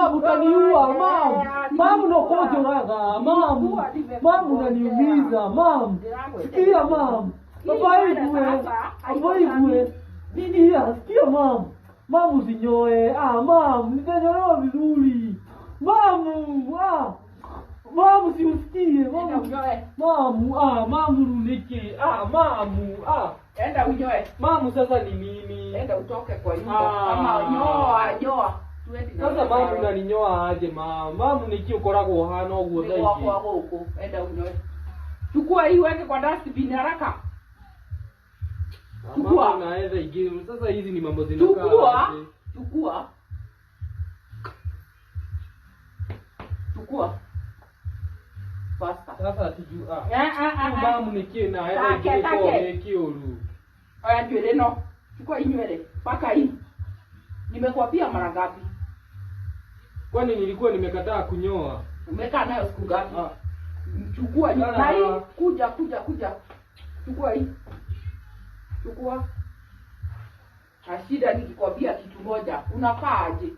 Mama utaniua, mama. Mama unakoje raga, mama. Mama unaniumiza, mama. Sikia mama. Baba hivi. Sikia mama. Mama usinyoe. Mama, nitanyolewa vizuri. Mama, mama usiusikie, mama. Mama unike. Mama. Enda unyoe. Mama sasa ni nini? Enda utoke kwa nyumba. Kama nyoa. Sasa mama unaninyoa aje mama? Mama nikiukoragwo hana uguo thaiki. Kwa huko. Enda unyoe. Chukua hii weke kwa dustbin haraka. Chukua. Naenda ingine. Sasa hizi ni mambo zinakaa. Chukua. Basta. Sasa tujua. Mama nikie na aenda ingine kwa kiolu. Aya nywele no. Chukua hii nywele. Paka hii. Nimekuapia mara ngapi? Kwani nilikuwa nimekataa kunyoa? Umekaa nayo siku ngapi? Chukua hii. Kuja. Chukua hii. Chukua. Ashida nikikwambia kitu moja. Unafaa aje?